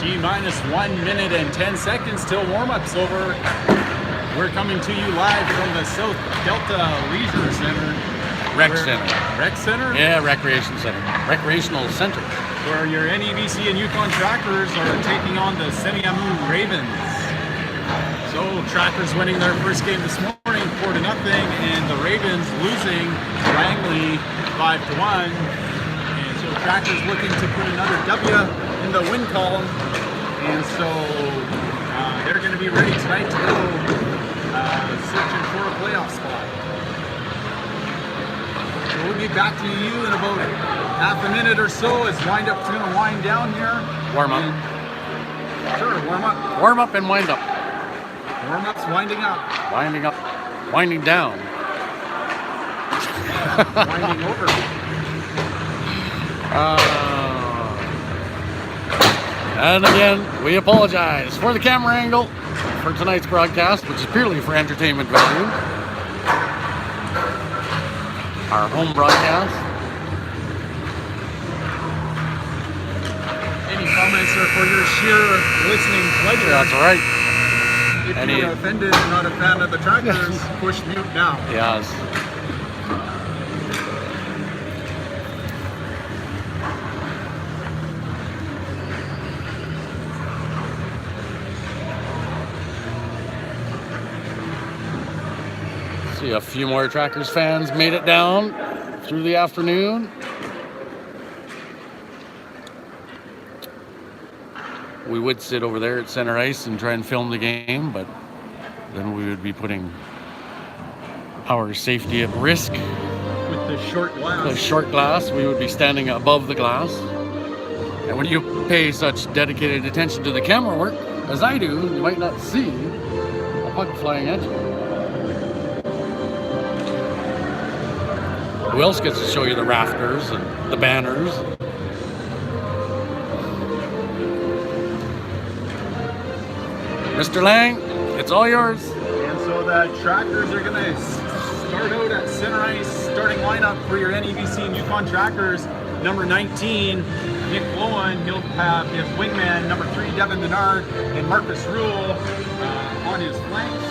T-minus 1 minute and 10 seconds till warm-up's over. We're coming to you live from the South Delta Leisure Center. Rec Center. Rec Center? Yeah, Recreation Center. Recreational Center. Where your NEBC and Yukon Trackers are taking on the Semiahmoo Ravens. So Trackers winning their first game this morning 4-0, and the Ravens losing Langley 5-1. And so Trackers looking to put another W in the win column, and so they're going to be ready tonight to go searching for a playoff spot. So we'll be back to you in about half a minute or so as wind-up's going to wind down here. Warm up. Sure, warm up. Warm up and wind up. Warm-up's winding up. Winding up. Winding down. Winding over. And again, we apologize for the camera angle for tonight's broadcast, which is purely for entertainment value. Our home broadcast. Any comments are for your sheer listening pleasure. That's right. If you're offended and not a fan of the Trackers, push mute now. Yes. See, a few more Trackers fans made it down through the afternoon. We would sit over there at center ice and try and film the game, but then we would be putting our safety at risk. With the short glass. The short glass, we would be standing above the glass. And when you pay such dedicated attention to the camera work, as I do, you might not see a puck flying at you. Who else gets to show you the rafters and the banners? Mr. Lang, it's all yours. And so the Trackers are going to start out at center ice, starting lineup for your NEBC and Yukon Trackers. Number 19, Nick Lowen. He'll have his wingman, number 3, Devin Denard, and Marcus Rule on his flanks.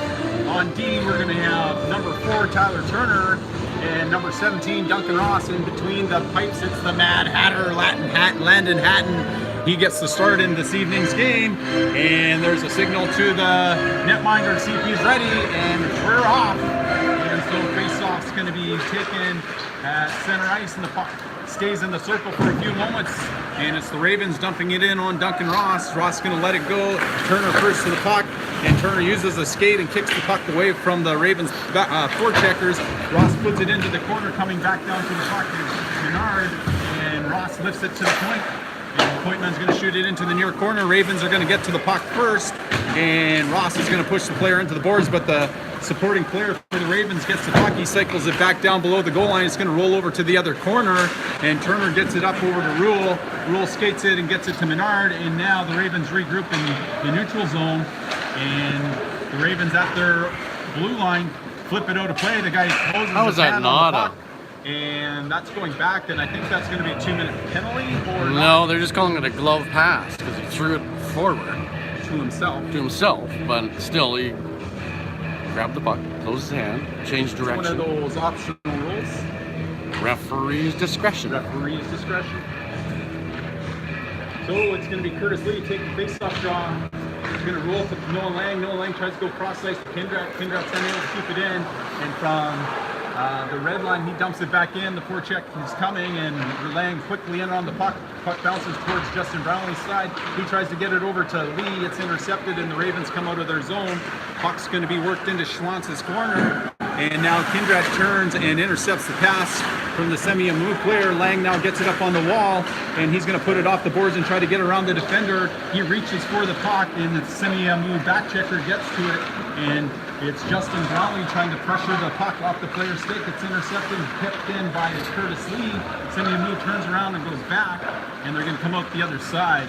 On D, we're going to have number 4, Tyler Turner, and number 17, Duncan Ross. In between the pipes, it's the Mad Hatter, Landon Hatton. He gets the start in this evening's game, and there's a signal to the netminder to see if he's ready, and we're off. And so face-off's going to be taken at center ice, and the puck stays in the circle for a few moments, and it's the Ravens dumping it in on Duncan Ross. Ross is going to let it go. Turner first to the puck, and Turner uses a skate and kicks the puck away from the Ravens forecheckers. Ross puts it into the corner, coming back down to the puck is Menard, and Ross lifts it to the point. And Pointman's going to shoot it into the near corner. Ravens are going to get to the puck first, and Ross is going to push the player into the boards, but the supporting player for the Ravens gets the puck. He cycles it back down below the goal line. It's going to roll over to the other corner, and Turner gets it up over to Rule. Rule skates it and gets it to Menard, and now the Ravens regroup in the neutral zone, and the Ravens at their blue line flip it out of play. The guy closes How is his that hand not on the puck. And that's going back, and I think that's going to be a 2-minute penalty, or No, not? they're just calling it a glove pass because he threw it forward To himself. But still, he grabbed the puck, closed his hand, changed It's direction. one of those optional rules. Referee's discretion. Referee's discretion. So it's going to be Curtis Lee taking the face-off draw. He's going to roll to Nolan Lang. Nolan Lang tries to go cross-ice to Kindrat. Kindrat's unable to keep it in, and from the red line, he dumps it back in. The forecheck is coming, and Lang quickly in on the puck. Puck bounces towards Justin Brownlee's side. He tries to get it over to Lee. It's intercepted, and the Ravens come out of their zone. Puck's going to be worked into Schwantz's corner. And now Kindrat turns and intercepts the pass from the Semiahmoo player. Lang now gets it up on the wall, and he's going to put it off the boards and try to get around the defender. He reaches for the puck, and the Semiahmoo back checker gets to it. and it's Justin Brownlee trying to pressure the puck off the player's stick. It's intercepted and pipped in by Curtis Lee. Semiahmoo turns around and goes back, and they're going to come out the other side.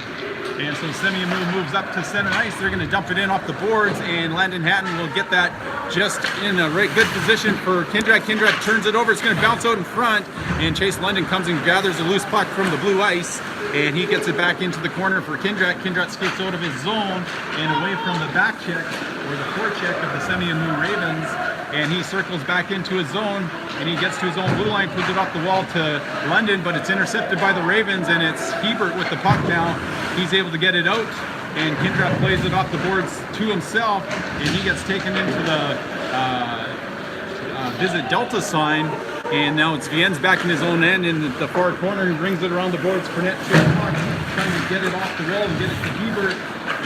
And so Semiahmoo moves up to center ice. They're going to dump it in off the boards, and Landon Hatton will get that just in a right good position for Kindrak. Kindrak turns it over. It's going to bounce out in front, and Chase London comes and gathers a loose puck from the blue ice, and he gets it back into the corner for Kindrak. Kindrak skates out of his zone and away from the back check or the forecheck of the Semiahmoo Ravens, and he circles back into his zone, and he gets to his own blue line, puts it off the wall to London, but it's intercepted by the Ravens, and it's Hebert with the puck now. He's able to get it out, and Kindrak plays it off the boards to himself, and he gets taken into the Visit Delta sign, and now it's Vienne's back in his own end in the far corner. He brings it around the boards. Fournette trying to get it off the wall and get it to Hebert,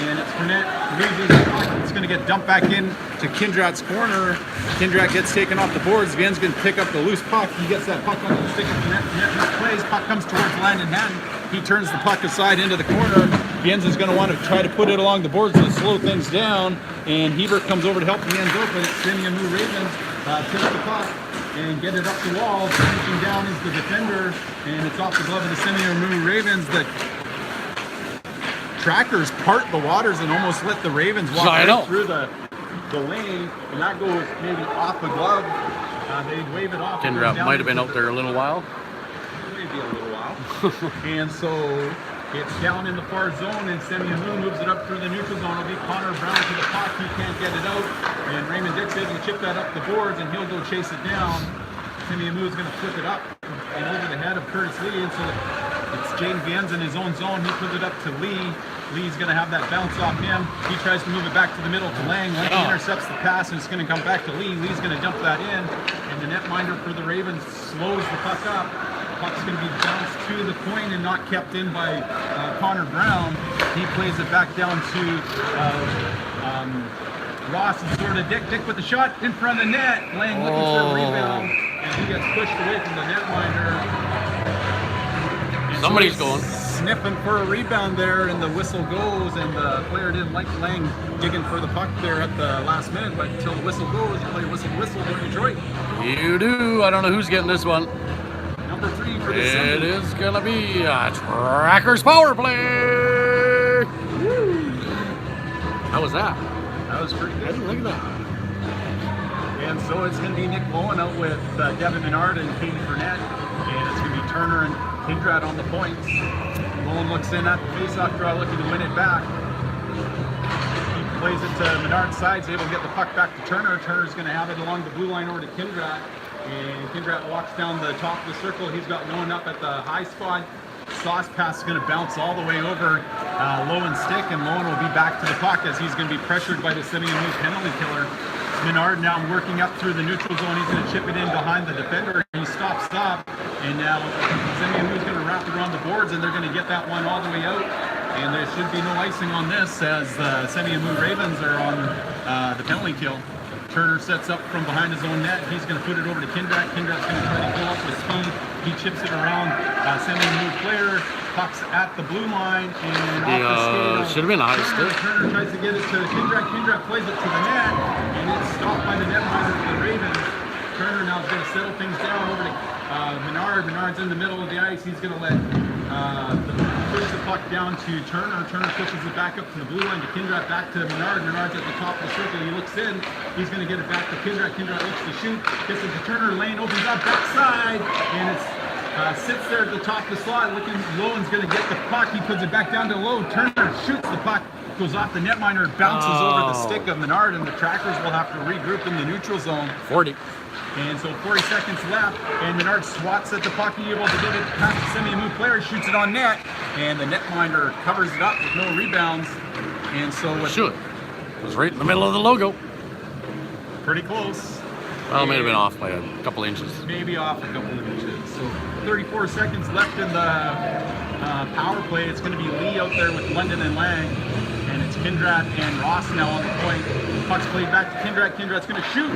and it's Fournette loses the puck. It's going to get dumped back in to Kindrak's corner. Kindrak gets taken off the boards. Vienne's going to pick up the loose puck. He gets that puck on the stick of Fournette. Fournette plays. Puck comes towards Landon Hatton. He turns the puck aside into the corner. Vienne's is going to want to try to put it along the boards to slow things down, and Hebert comes over to help Vienne's open. Semiahmoo Ravens tips the puck and get it up the wall. Finishing down is the defender, and it's off the glove of the Semiahmoo Ravens. The trackers part the waters and almost let the Ravens walk right through the lane, and that goes maybe off the glove. They'd wave it off. Kindrak might have been out there a little while. Maybe a little while. And so it's down in the far zone, and Semiahmoo moves it up through the neutral zone. It'll be Connor Brown to the puck. He can't get it out, and Raymond Dick's able to chip that up the boards, and he'll go chase it down. Semiahmoo is going to flip it up and over the head of Curtis Lee, and so it's Jane Vienne's in his own zone. He puts it up to Lee. Lee's going to have that bounce off him. He tries to move it back to the middle to Lang. Lang intercepts the pass, and it's going to come back to Lee. Lee's going to dump that in, and the netminder for the Ravens slows the puck up. Puck's going to be bounced to the point and not kept in by Connor Brown. He plays it back down to Ross and sort of Dick. Dick with the shot in front of the net. Lang looking for a rebound, and he gets pushed away from the netminder. Somebody's going. Sniffing for a rebound there, and the whistle goes, and the player didn't like Lang digging for the puck there at the last minute, but until the whistle goes, you play whistle, don't you, Detroit? You do. I don't know who's getting this one. Number 3 for the It is going to be a Trackers power play. Woo. How was that? That was pretty good. Look at that. And so it's going to be Nick Lowen out with Devin Menard and Katie Fournette, and it's going to be Turner and Kindrak on the points. Lowen looks in at the faceoff draw, looking to win it back. He plays it to Menard's side, able to get the puck back to Turner. Turner's going to have it along the blue line over to Kindrak. And Kindrak walks down the top of the circle. He's got Lowen up at the high spot. Sauce pass is going to bounce all the way over Lowen's stick, and Lowen will be back to the puck as he's going to be pressured by the Semiahmoo penalty killer. Menard now working up through the neutral zone. He's going to chip it in behind the defender. He stops, and now Semiahmoo is going to wrap it around the boards, and they're going to get that one all the way out. And there should be no icing on this as the Semiahmoo Ravens are on the penalty kill. Turner sets up from behind his own net. He's going to put it over to Kindrak. Kindrak's going to try to pull up with speed. He chips it around Semiahmoo player. Puck's at the blue line, and off the skate. Should have been a high stick. Turner tries to get it to Kindrak. Kindrak plays it to the net, and it's stopped by the netminder for the Ravens. Turner now is going to settle things down over to Menard. Menard's in the middle of the ice. He's going to let push the puck down to Turner. Turner pushes it back up to the blue line to Kindrak, back to Menard. Menard's at the top of the circle. He looks in. He's going to get it back to Kindrak. Kindrak looks to shoot. Gets it to Turner. Lane opens up backside, and it's sits there at the top of the slot. Looking, Lowen's going to get the puck. He puts it back down to Lowe. Turner shoots the puck. Goes off the netminder. Bounces over the stick of Menard, and the Trackers will have to regroup in the neutral zone. 40. And so 40 seconds left, and Menard swats at the puck, able to get it past the Semiahmoo player, shoots it on net, and the netminder covers it up with no rebounds. And so it was right in the middle of the logo. Pretty close. Well, it may have been off by a couple inches. Maybe off a couple of inches. So 34 seconds left in the power play. It's going to be Lee out there with London and Lang, and it's Kindrak and Ross now on the point. Puck's played back to Kindrak. Kindrak's going to shoot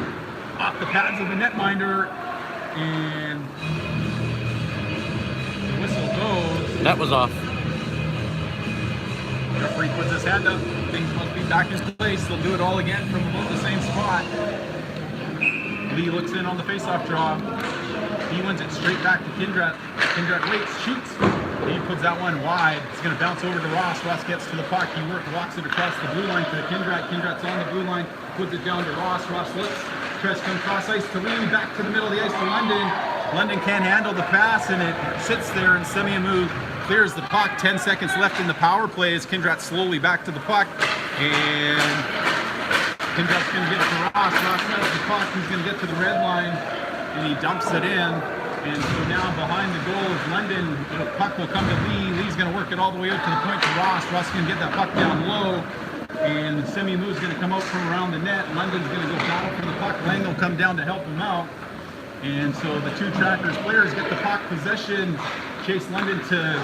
off the pads of the netminder, and the whistle goes. That was off. Referee puts his hand up. Things must be back in place. They'll do it all again from about the same spot. Lee looks in on the face-off draw. He wins it straight back to Kindrat. Kindrat waits, shoots. He puts that one wide. It's going to bounce over to Ross. Ross gets to the puck. He walks it across the blue line to Kindrat. Kindrat's on the blue line. Puts it down to Ross. Ross looks. Tries to come cross ice to Lee. Back to the middle of the ice to London. London can't handle the pass, and it sits there, and Semiahmoo clears the puck. 10 seconds left in the power play as Kindrat slowly back to the puck. And Kindrat's going to get it to Ross. Ross has the puck. He's going to get to the red line, and he dumps it in. And so now behind the goal is London. The puck will come to Lee. Lee's going to work it all the way out to the point to Ross. Ross is going to get that puck down low. And Semiahmoo's going to come out from around the net. London's going to go battle for the puck. Lang will come down to help him out. And so the two Trackers players get the puck possession. Chase London to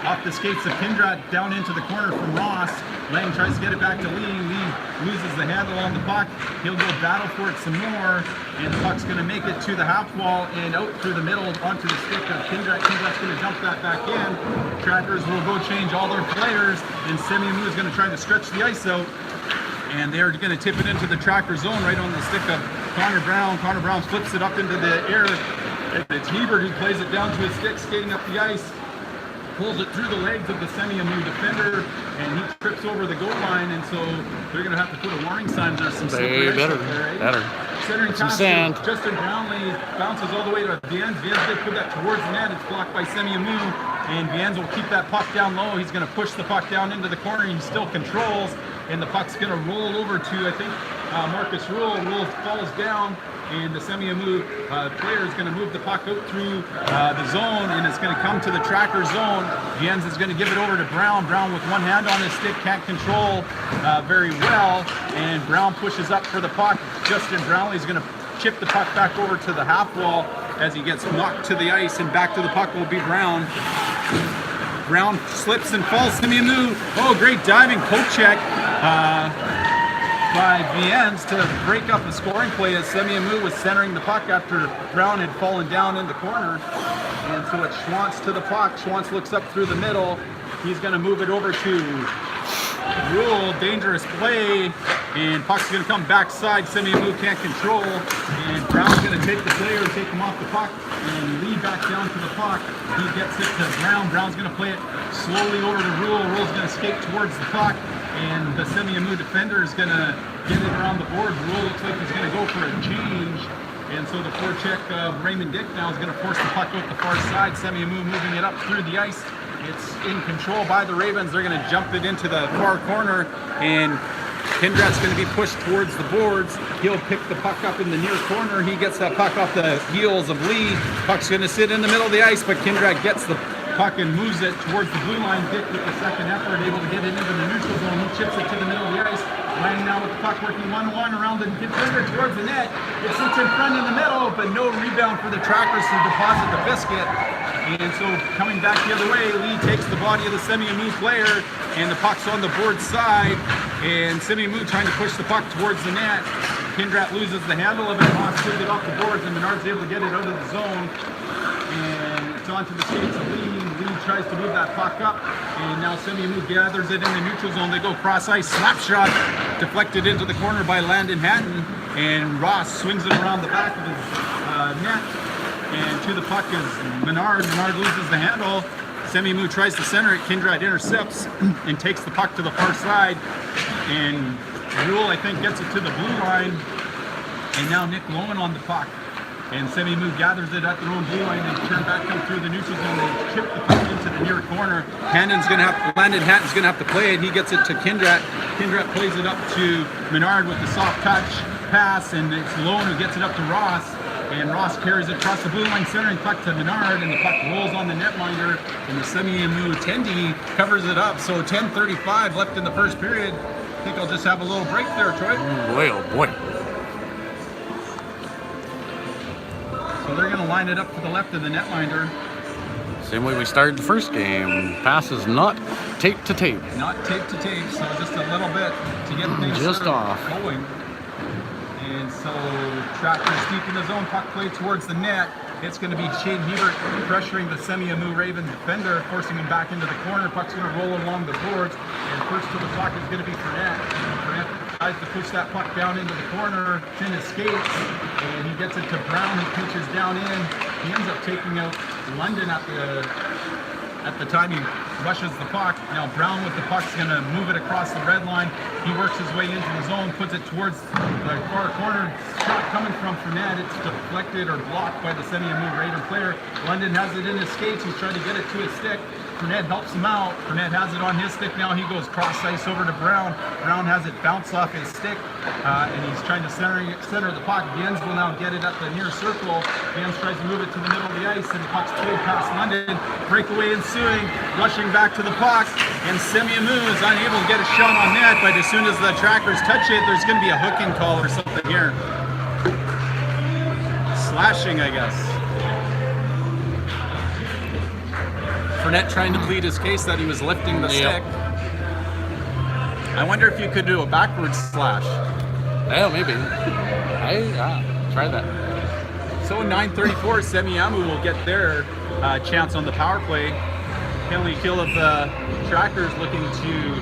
off the skates of Kindrat down into the corner from Ross. Lang tries to get it back to Lee. Lee loses the handle on the puck. He'll go battle for it some more. And the puck's going to make it to the half wall and out through the middle onto the stick of Kindrat. Kindrat's going to dump that back in. Trackers will go change all their players. And Semiahmoo is going to try to stretch the ice out. And they're going to tip it into the Tracker zone right on the stick of Connor Brown. Connor Brown flips it up into the air. It's Hebert who plays it down to his stick, skating up the ice. Pulls it through the legs of the Semiahmoo defender, and he trips over the goal line, and so they're going to have to put a warning sign. There's some They better. Centering Some pass sand. Justin Brownlee bounces all the way to Viens. Viens did put that towards the net. It's blocked by Semiahmoo, and Viens will keep that puck down low. He's going to push the puck down into the corner. He still controls, and the puck's going to roll over to, I think, Marcus Rule. Rule falls down, and the Semiahmoo player is going to move the puck out through the zone, and it's going to come to the Tracker zone. Viens is going to give it over to Brown. Brown with one hand on his stick can't control very well, and Brown pushes up for the puck. Justin Brownlee is going to chip the puck back over to the half wall as he gets knocked to the ice, and back to the puck will be Brown. Brown slips and falls. Semiahmoo, oh, great diving poke check by Viens to break up the scoring play as Semiahmoo was centering the puck after Brown had fallen down in the corner. And so it's Schwantz to the puck. Schwantz looks up through the middle. He's going to move it over to Rule. Dangerous play. And puck's going to come backside. Semiahmoo can't control. And Brown's going to take the player and take him off the puck and lead back down to the puck. He gets it to Brown. Brown's going to play it slowly over to Rule. Rule's going to skate towards the puck. And the Semiahmoo defender is going to get it around the boards. Rule looks like he's going to go for a change. And so the forecheck of Raymond Dick now is going to force the puck out the far side. Semiahmoo moving it up through the ice. It's in control by the Ravens. They're going to jump it into the far corner. And Kindrat's going to be pushed towards the boards. He'll pick the puck up in the near corner. He gets that puck off the heels of Lee. Puck's going to sit in the middle of the ice, but Kindrat gets the puck and moves it towards the blue line. Dick with the second effort, able to get it into the neutral zone. He chips it to the middle of the ice. Lang now with the puck working 1-1 around the defender towards the net. It sits in front in the middle, but no rebound for the Trackers to deposit the biscuit. And so coming back the other way, Lee takes the body of the Semiahmoo player, and the puck's on the board side. And Semiahmoo trying to push the puck towards the net. Kindrat loses the handle of it. Moss took it off the boards, and Menard's able to get it out of the zone. And it's onto the skates of Lee. Lee tries to move that puck up, and now Semiahmoo gathers it in the neutral zone. They go cross ice, slap shot, deflected into the corner by Landon Hatton, and Ross swings it around the back of his net. And to the puck is Menard. Menard loses the handle. Semiahmoo tries to center it. Kindrat intercepts and takes the puck to the far side. And Rule, I think, gets it to the blue line. And now Nick Lowen on the puck. And Semiahmoo gathers it at their own blue line and turn back up through the neutral zone. They chip the puck into the near corner. Landon Hatton's going to have to play it. He gets it to Kindrat. Kindrat plays it up to Menard with the soft touch pass, and it's Lowen who gets it up to Ross. And Ross carries it across the blue line, centering puck to Menard, and the puck rolls on the netminder, and the Semiahmoo attendee covers it up. So 10:35 left in the first period. I think I'll just have a little break there, Troy. Oh boy. So they're going to line it up to the left of the netminder. Same way we started the first game. Passes not tape to tape. Not tape to tape, so just a little bit to get things Just off. going. And so Trackers deep in the zone, puck play towards the net. It's going to be Shane Hebert pressuring the Semiahmoo Raven defender, forcing him back into the corner. Puck's going to roll along the boards, and first to the puck is going to be Fournette. Fournette tries to push that puck down into the corner. Finn escapes, and he gets it to Brown, who pitches down in. He ends up taking out London at the time he rushes the puck. Now Brown with the puck's going to move it across the red line. He works his way into the zone, puts it towards the far corner. Shot coming from Fournette. It's deflected or blocked by the Semiahmoo Raider player. London has it in his skates. He's trying to get it to his stick. Fournette helps him out. Fournette has it on his stick now. He goes cross ice over to Brown. Brown has it bounce off his stick, and he's trying to center the puck. Jens will now get it at the near circle. Jens tries to move it to the middle of the ice, and the puck's played past London. Breakaway ensuing, rushing back to the puck, and Semiahmoo is unable to get a shot on net, but as soon as the trackers touch it, there's going to be a hooking call or something here. Slashing, I guess. Fournette trying to plead his case that he was lifting the stick. I wonder if you could do a backwards slash. Yeah, maybe. Try that. So in 9:34, Semiahmoo will get their chance on the power play. Penalty kill of the Trackers looking to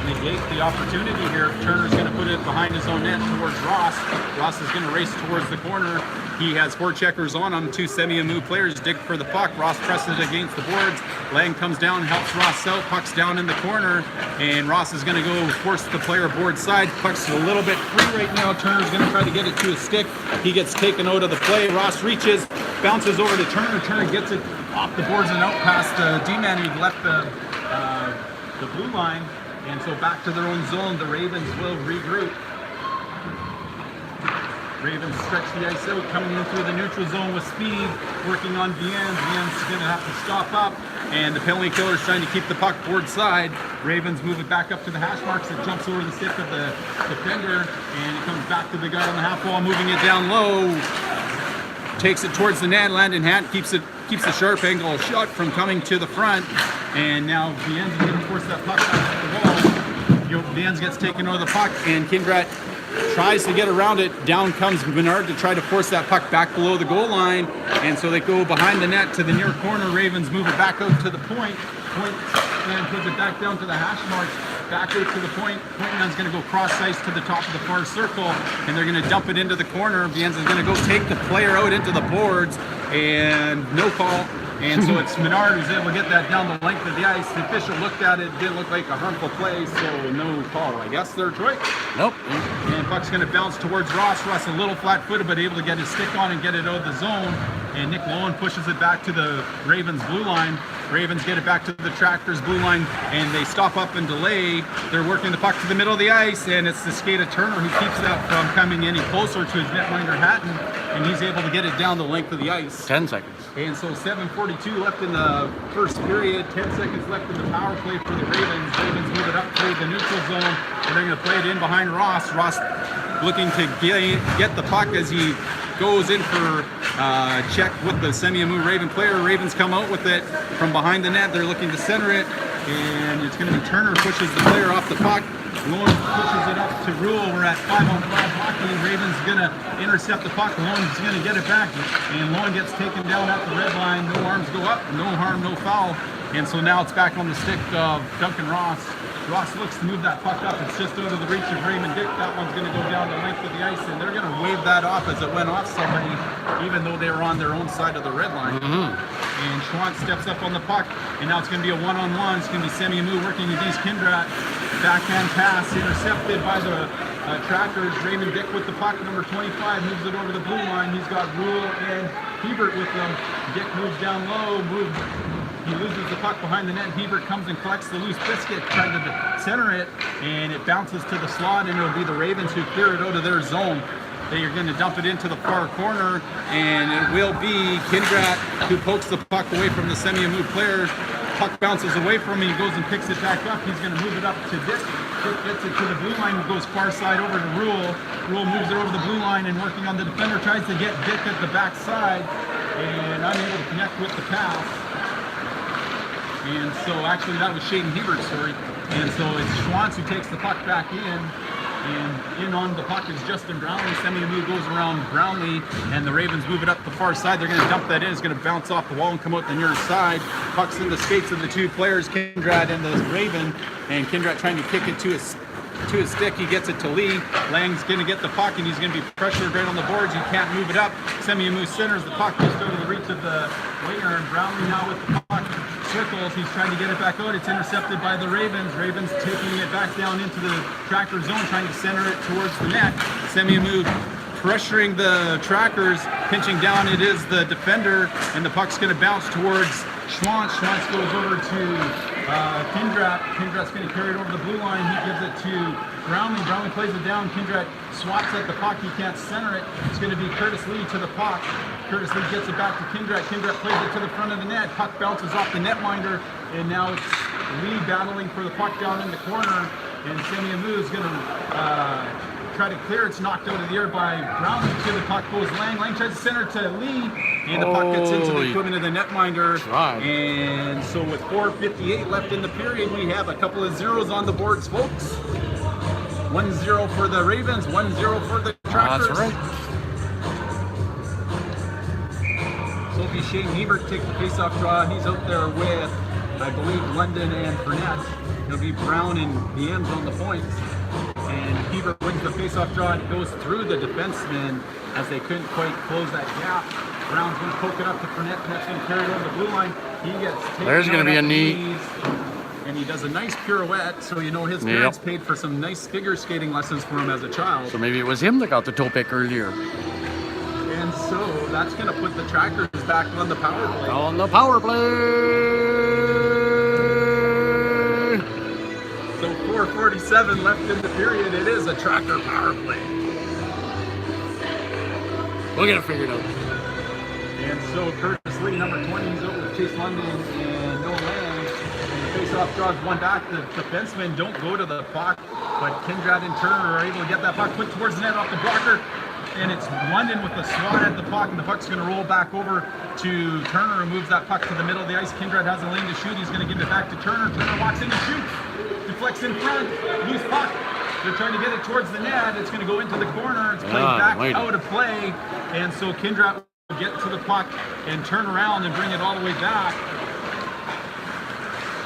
negate the opportunity here. Turner's going to put it behind his own net towards Ross. Ross is going to race towards the corner. He has four checkers on him. Two Semiahmoo players dig for the puck. Ross presses it against the boards. Lang comes down, helps Ross out. Puck's down in the corner, and Ross is going to go force the player board side. Puck's a little bit free right now. Turner's going to try to get it to his stick. He gets taken out of the play. Ross reaches, bounces over to Turner. Turner gets it off the boards and out past the D-man who left the blue line. And so back to their own zone, the Ravens will regroup. Ravens stretch the ice out, coming in through the neutral zone with speed, working on Viens. Viens is going to have to stop up, and the penalty killer's trying to keep the puck board side. Ravens move it back up to the hash marks. It jumps over the stick of the defender, and it comes back to the guy on the half wall, moving it down low. Takes it towards the net. Landon Hatt keeps the sharp angle shot from coming to the front, and now Viens is going to force that puck back to the wall. Viens gets taken over the puck, and Kindrat tries to get around it. Down comes Bernard to try to force that puck back below the goal line, and so they go behind the net to the near corner. Ravens move it back out to the point. And puts it back down to the hash marks, back out to the point. Point man's going to go cross ice to the top of the far circle, and they're going to dump it into the corner. Viens is going to go take the player out into the boards, and no call. And so it's Menard who's able to get that down the length of the ice. The official looked at it, didn't look like a harmful play, so no call. I guess they're Troy. Nope. And puck's going to bounce towards Ross. Ross a little flat-footed, but able to get his stick on and get it out of the zone. And Nick Lowen pushes it back to the Ravens blue line. Ravens get it back to the Tractors blue line, and they stop up and delay. They're working the puck to the middle of the ice, and it's the skate of Turner who keeps that from coming any closer to his netminder Hatton, and he's able to get it down the length of the ice. 10 seconds. And so 7:42 left in the first period, 10 seconds left in the power play for the Ravens. Ravens move it up to the neutral zone, and they're going to play it in behind Ross. Ross looking to get the puck as he goes in for check with the Semiahmoo Raven player. Ravens come out with it from behind the net. They're looking to center it, and it's going to be Turner pushes the player off the puck. Lowen pushes it up to Rule. We're at 5-on-5 hockey. Ravens going to intercept the puck. Lowen's going to get it back, and Lowen gets taken down at the red line. No arms go up, no harm, no foul. And so now it's back on the stick of Duncan Ross. Ross looks to move that puck up. It's just out of the reach of Raymond Dick. That one's going to go down the length of the ice, and they're going to wave that off as it went off somebody, even though they were on their own side of the red line. And Schwantz steps up on the puck, and now it's going to be a one-on-one. It's going to be Semiahmoo working against Kindrat. Backhand pass intercepted by the Trackers. Raymond Dick with the puck. Number 25 moves it over the blue line. He's got Rule and Hebert with them. Dick moves down low, he loses the puck behind the net. Hebert comes and collects the loose biscuit, trying to center it, and it bounces to the slot, and it'll be the Ravens who clear it out of their zone. They are going to dump it into the far corner, and it will be Kindrat who pokes the puck away from the Semiahmoo player. Puck bounces away from him. He goes and picks it back up. He's going to move it up to Dick. Dick gets it to the blue line, goes far side over to Rule. Rule moves it over the blue line and working on the defender, tries to get Dick at the back side, and unable to connect with the pass. And so actually that was Shaden Hebert's story. And so it's Schwantz who takes the puck back in. And in on the puck is Justin Brownlee. Semiahmoo goes around Brownlee, and the Ravens move it up the far side. They're going to dump that in. It's going to bounce off the wall and come out the near side. Puck's in the skates of the two players, Kindred and the Raven. And Kindred trying to kick it to his stick. He gets it to Lee. Lang's going to get the puck, and he's going to be pressured right on the boards. He can't move it up. Semiahmoo centers the puck just out of the reach of the winger, and Brownlee now with the puck circles. He's trying to get it back out. It's intercepted by the Ravens. Ravens taking it back down into the Tracker zone, trying to center it towards the net. Semiahmoo pressuring the Trackers, pinching down. It is the defender, and the puck's going to bounce towards Schwantz. Schwantz goes over to Kindred. Kindred's going to carry it over the blue line. He gives it to Brownlee. Brownlee plays it down. Kindred swats at the puck. He can't center it. It's going to be Curtis Lee to the puck. Curtis Lee gets it back to Kindred. Kindred plays it to the front of the net. Puck bounces off the netminder, and now it's Lee battling for the puck down in the corner. And Semiahmoo is going to try to clear. It's knocked out of the air by Brownlee. To the puck goes Lang. Lang tries to center to Lee, and the puck gets into the equipment of the netminder. And so with 4:58 left in the period, we have a couple of zeros on the boards, folks. 1-0 for the Ravens, 1-0 for the Trackers. That's right. Sophie Shane Hebert takes the faceoff draw. He's out there with, I believe, London and Burnett. It'll be Brown and the M's on the points. And Hebert wins the faceoff draw, and it goes through the defenseman as they couldn't quite close that gap. Brown's going to poke it up to Burnett. Burnett's going to carry it over the blue line. He gets taken. There's going to be a knee. And he does a nice pirouette, so you know his parents paid for some nice figure skating lessons for him as a child. So maybe it was him that got the toe pick earlier. And so that's going to put the Trackers back on the power play. On the power play! So 4:47 left in the period. It is a Tracker power play. We'll get it figured out. And so Curtis Lee, number 20, he's over with Chase London and no Lang. And the face-off draws one back. The defensemen don't go to the puck, but Kindred and Turner are able to get that puck put towards the net off the blocker. And it's London with the swat at the puck, and the puck's going to roll back over to Turner, who moves that puck to the middle of the ice. Kindred has a lane to shoot. He's going to give it back to Turner. Turner walks in to shoot. Deflects in front. Loose puck. They're trying to get it towards the net. It's going to go into the corner. It's played back out of play. And so Kindred will get to the puck and turn around and bring it all the way back.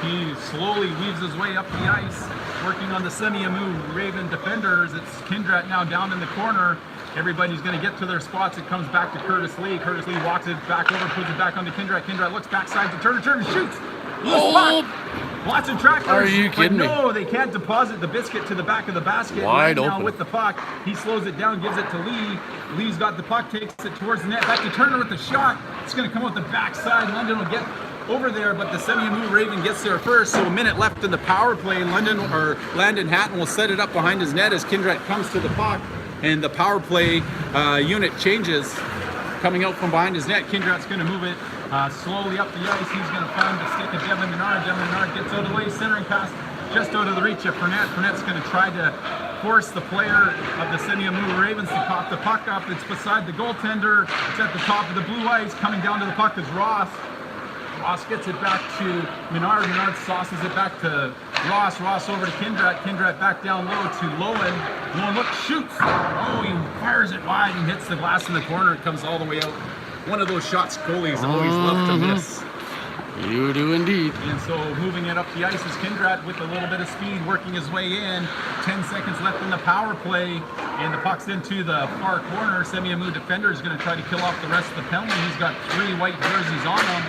He slowly weaves his way up the ice, working on the Semiahmoo Raven defenders. It's Kindred now down in the corner. Everybody's going to get to their spots. It comes back to Curtis Lee. Curtis Lee walks it back over, puts it back onto Kindred. Kindred looks backside to Turner. Turner shoots. Loose puck. Lots of Trackers. Are you kidding me? No, they can't deposit the biscuit to the back of the basket. Wide right open. Now with the puck, he slows it down, gives it to Lee. Lee's got the puck, takes it towards the net. Back to Turner with the shot. It's going to come out the backside. London will get over there, but the Semiahmoo Raven gets there first. So a minute left in the power play. Landon Hatton will set it up behind his net as Kindred comes to the puck. And the power play unit changes, coming out from behind his net. Kindred's going to move it slowly up the ice. He's going to find the stick of Devin Menard. Devin Menard gets out of the way, centering pass just out of the reach of Burnett. Burnett's going to try to force the player of the Semiahmoo Ravens to pop the puck up. It's beside the goaltender. It's at the top of the blue ice. Coming down to the puck is Ross. Ross gets it back to Menard. Menard sauces it back to Ross. Ross over to Kindred. Kindred back down low to Lowen. Lowen looks, shoots. Oh, he fires it wide and hits the glass in the corner. It comes all the way out. One of those shots goalies always love to miss. You do indeed. And so moving it up the ice is Kindred with a little bit of speed, working his way in. 10 seconds left in the power play, and the puck's into the far corner. Semiahmoo defender is going to try to kill off the rest of the penalty. He's got 3 white jerseys on him,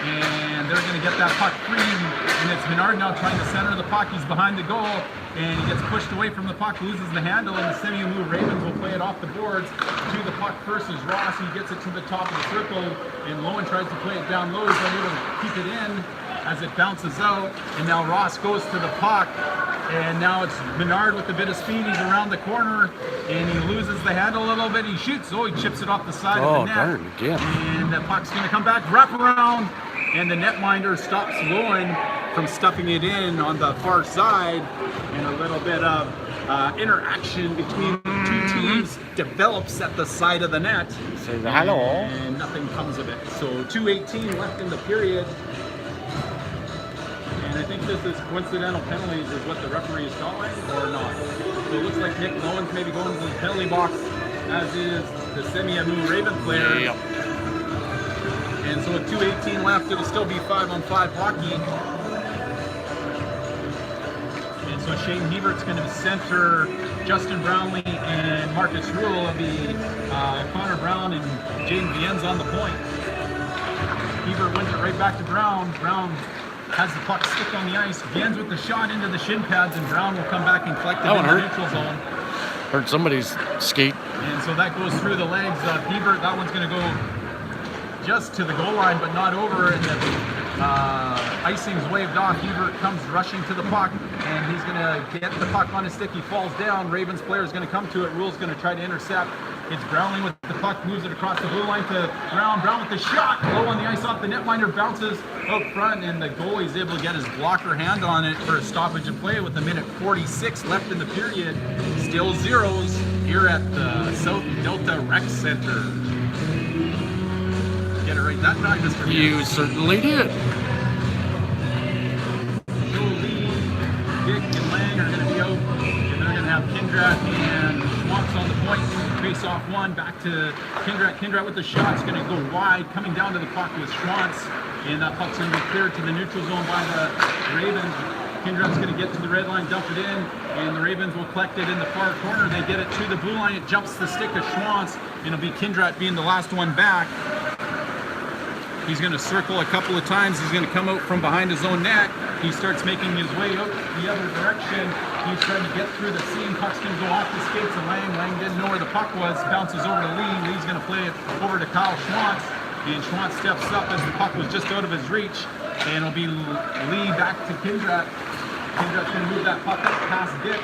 and they're going to get that puck free. And it's Menard now trying to center the puck. He's behind the goal, and he gets pushed away from the puck, loses the handle, and the Semiahmoo Ravens will play it off the boards to the puck first is Ross. He gets it to the top of the circle, and Lowen tries to play it down low. He's unable to keep it in as it bounces out, and now Ross goes to the puck, and now it's Menard with a bit of speed. He's around the corner, and he loses the handle a little bit. He shoots. Oh, he chips it off the side of the net. Darn, again. And the puck's going to come back, wrap around, and the netminder stops Lowen from stuffing it in on the far side, and a little bit of interaction between the two teams develops at the side of the net. Say hello. And nothing comes of it. So 2:18 left in the period. And it's think this is coincidental penalties is what the referee is calling or not? So it looks like Nick Lowen's maybe going to the penalty box, as is the Semiahmoo Raven player. Yep. And so with 2:18 left, it'll still be 5-on-5 hockey. And so Shane Hebert's going to center Justin Brownlee and Marcus Rule. Will be Connor Brown and Jaden Viennes on the point. Hebert wins it right back to Brown. Brown has the puck stick on the ice. Viennes with the shot into the shin pads, and Brown will come back and collect it in the neutral zone. Hurt somebody's skate. And so that goes through the legs of Hebert. That one's going to go just to the goal line, but not over, and the icing's waved off. Hebert comes rushing to the puck, and he's going to get the puck on his stick. He falls down. Ravens player is going to come to it. Rule's going to try to intercept. It's Brownlee with the puck, moves it across the blue line to Brown. Brown with the shot, low on the ice off the netminder, bounces out front, and the goalie's able to get his blocker hand on it for a stoppage of play with 1:46 left in the period. Still zeros here at the South Delta Rec Center. Get it right that time, Mr. You certainly did. Joe Lee, Dick, and Lang are going to be out, and they're going to have Kindrat and Schwantz on the point. Face off one, back to Kindrat. Kindrat with the shot. It's going to go wide, coming down to the puck with Schwantz, and that puck's going to be cleared to the neutral zone by the Ravens. Kindrat's going to get to the red line, dump it in, and the Ravens will collect it in the far corner. They get it to the blue line. It jumps the stick of Schwantz, and it'll be Kindrat being the last one back. He's going to circle a couple of times. He's going to come out from behind his own net. He starts making his way out the other direction. He's trying to get through the seam. Puck's going to go off the skates of Lang. Lang didn't know where the puck was. Bounces over to Lee. Lee's going to play it over to Kyle Schwantz. And Schwantz steps up as the puck was just out of his reach. And it'll be Lee back to Kindrat. Kindrat's going to move that puck up past Dick.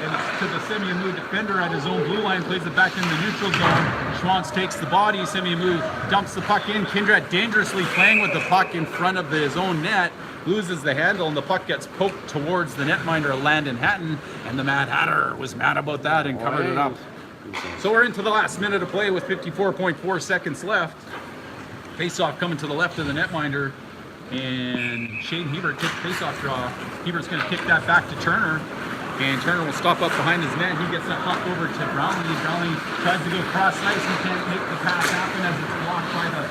And it's to the Semiahmoo defender at his own blue line, plays it back in the neutral zone. Schwantz takes the body, Semiahmoo dumps the puck in. Kindrat dangerously playing with the puck in front of his own net, loses the handle, and the puck gets poked towards the netminder, Landon Hatton, and the Mad Hatter was mad about that and covered it up. So we're into the last minute of play with 54.4 seconds left. Face-off coming to the left of the netminder, and Shane Hebert takes face-off draw. Hebert's going to kick that back to Turner. And Turner will stop up behind his net. He gets that puck over to Brownlee. Brownlee tries to go cross ice. He can't make the pass happen as it's blocked by the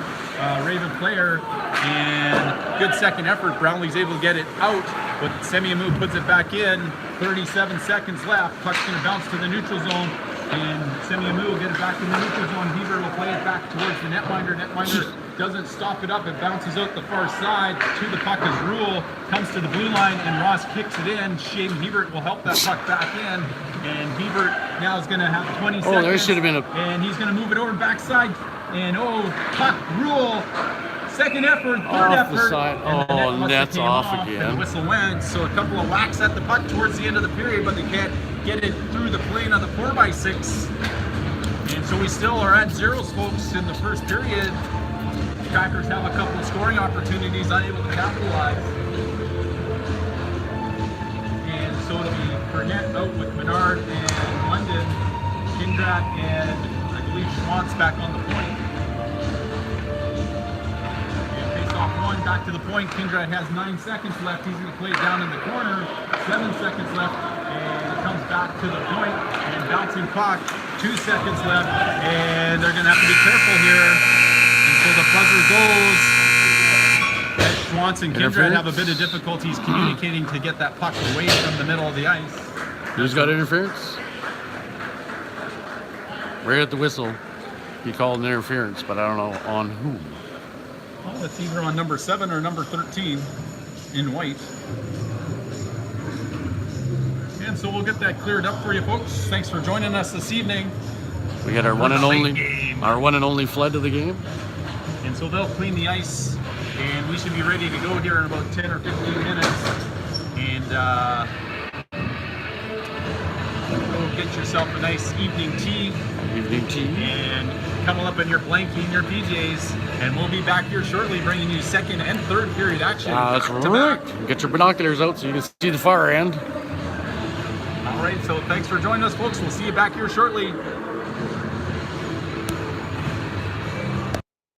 Raven player. And good second effort. Brownlee's able to get it out, but Semiahmoo puts it back in. 37 seconds left. Puck's going to bounce to the neutral zone. And Semiahmoo will get it back in the neutral zone. Hebert will play it back towards the netminder. Netminder doesn't stop it up. It bounces out the far side to the puck as Rule comes to the blue line, and Ross kicks it in. Shane Hebert will help that puck back in, and Hebert now is going to have 20 seconds. Oh, there should have been a... And he's going to move it over backside, and puck Rule. Second effort, third effort. The side. And that's off again. And the whistle went, so a couple of whacks at the puck towards the end of the period, but they can't get it through the plane of the 4x6. And so we still are at zeros, folks, in the first period. Crackers have a couple of scoring opportunities, unable to capitalize. And so it'll be Burnett out with Menard and London, Kindrat and I believe Schwantz back on the point. And face off one, back to the point. Kindrat has 9 seconds left. He's going to play it down in the corner. 7 seconds left. And it comes back to the point and bouncing puck. 2 seconds left. And they're going to have to be careful here. So the buzzer goes. Schwantz and Kindred have a bit of difficulties communicating to get that puck away from the middle of the ice. Who's got interference? Right at the whistle, he called an interference, but I don't know on whom. Well, it's either on number 7 or number 13 in white. And so we'll get that cleared up for you folks. Thanks for joining us this evening. We got our one and only flood of the game. And so they'll clean the ice, and we should be ready to go here in about 10 or 15 minutes. And go get yourself a nice evening tea. And cuddle up in your blankie and your PJs. And we'll be back here shortly bringing you second and third period action. That's right. Get your binoculars out so you can see the far end. All right, so thanks for joining us, folks. We'll see you back here shortly.